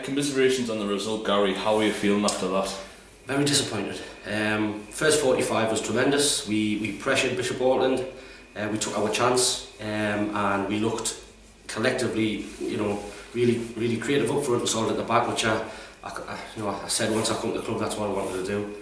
Commiserations on the result, Gary. How are you feeling after that? Very disappointed. First 45 was tremendous. We pressured Bishop Auckland. We took our chance, and we looked collectively, really creative up front and solid at the back, which I said once I come to the club that's what I wanted to do.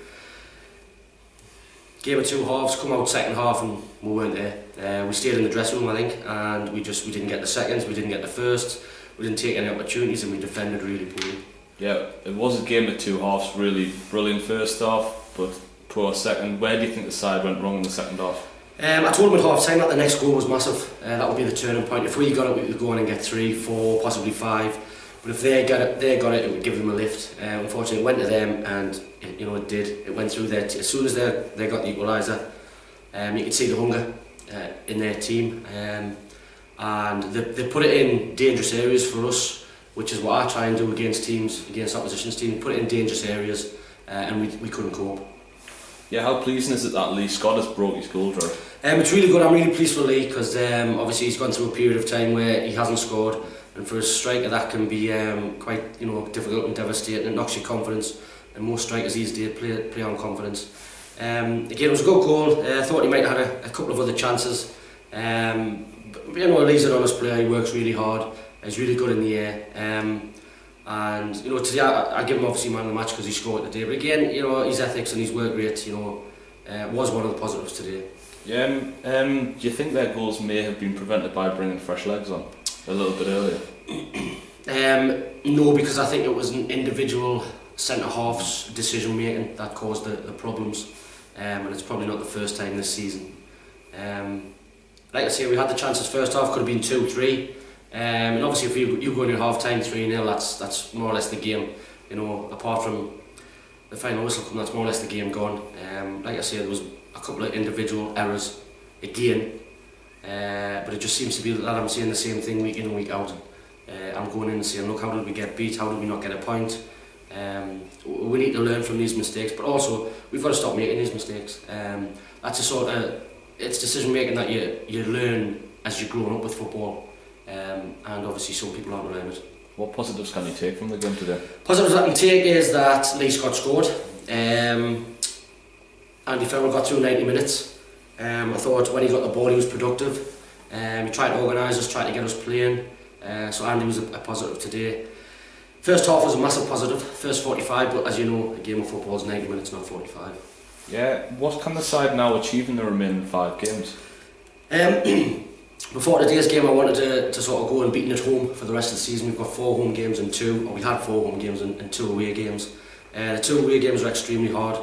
Game of two halves, come out second half and we weren't there. We stayed in the dressing room, I think, and we didn't get the seconds, we didn't get the first, we didn't take any opportunities, and we defended really poorly. Yeah, it was a game of two halves, really brilliant first half, but poor second. Where do you think the side went wrong in the second half? I told them at half time that the next goal was massive. That would be the turning point. If we got it, we could go on and get 3, 4, possibly 5. But if they got it would give them a lift. Unfortunately, it went to them, and it did. It went through there. As soon as they got the equaliser, you could see the hunger in their team, and they put it in dangerous areas for us, which is what I try and do against opposition's teams. Put it in dangerous areas, and we couldn't cope. Yeah, how pleasing is it that Lee Scott has broke his goal drought? It's really good. I'm really pleased for Lee because obviously he's gone through a period of time where he hasn't scored, and for a striker that can be quite difficult and devastating. It knocks your confidence, and most strikers these days play on confidence. Again, it was a good goal. I thought he might have had a couple of other chances. But Lee's an honest player. He works really hard. He's really good in the air. And today I give him obviously man of the match because he scored today. But again, his ethics and his work rate, was one of the positives today. Yeah. Do you think their goals may have been prevented by bringing fresh legs on a little bit earlier? No, because I think it was an individual centre half's decision making that caused the problems, and it's probably not the first time this season. Like I say, we had the chances first half, could have been 2-3. And obviously if you go in at half time 3-0, that's more or less the game. Apart from the final whistle come, that's more or less the game gone. Like I say, there was a couple of individual errors again, but it just seems to be that I'm seeing the same thing week in and week out. I'm going in and saying, look, how did we get beat? How did we not get a point? We need to learn from these mistakes, but also we've got to stop making these mistakes. That's a sort of, it's decision making that you learn as you're growing up with football. And obviously some people aren't learning it. What positives can you take from the game today? Positives I can take is that Lee Scott scored. Andy Farrell got through 90 minutes. I thought when he got the ball he was productive. He tried to organise us, tried to get us playing. So Andy was a positive today. First half was a massive positive, first 45, but as you know, a game of football is 90 minutes, not 45. Yeah, what can the side now achieve in the remaining 5 games? Before today's game, I wanted to sort of go and beaten at home for the rest of the season. We've got 4 home games and 2, or we had 4 home games and 2 away games. The 2 away games are extremely hard,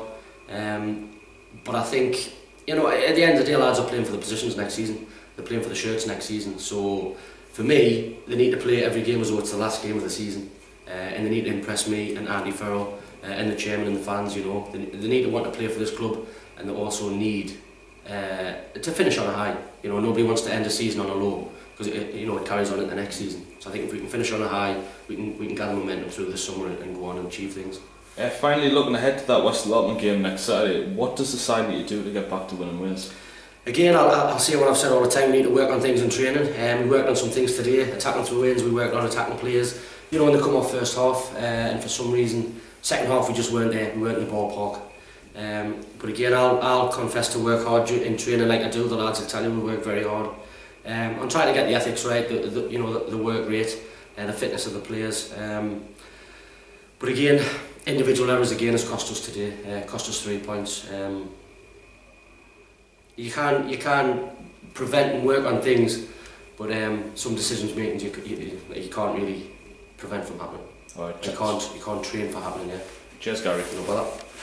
but I think, at the end of the day, lads are playing for the positions next season. They're playing for the shirts next season. So, for me, they need to play every game as though it's the last game of the season, and they need to impress me and Andy Farrell and the chairman and the fans. They need to want to play for this club, and they also need to finish on a high. Nobody wants to end a season on a low because it carries on into the next season. So I think if we can finish on a high, we can gather momentum through the summer and go on and achieve things. Finally, looking ahead to that West Lotman game next Saturday, what does the side need to do to get back to winning ways? Again, I'll say what I've said all the time. We need to work on things in training. We worked on some things today, attacking through-ins. We worked on attacking players. When they come off first half, and for some reason, second half we just weren't there. We weren't in the ballpark. But again, I'll confess to work hard in training like I do. The lads will tell you we work very hard. I'm trying to get the ethics right, the work rate, and the fitness of the players. But again, individual errors again has cost us today. Cost us 3 points. You can prevent and work on things, but some decisions making you can't really prevent from happening. All right, you can't train for happening. Yeah. Cheers, Gary. No bother.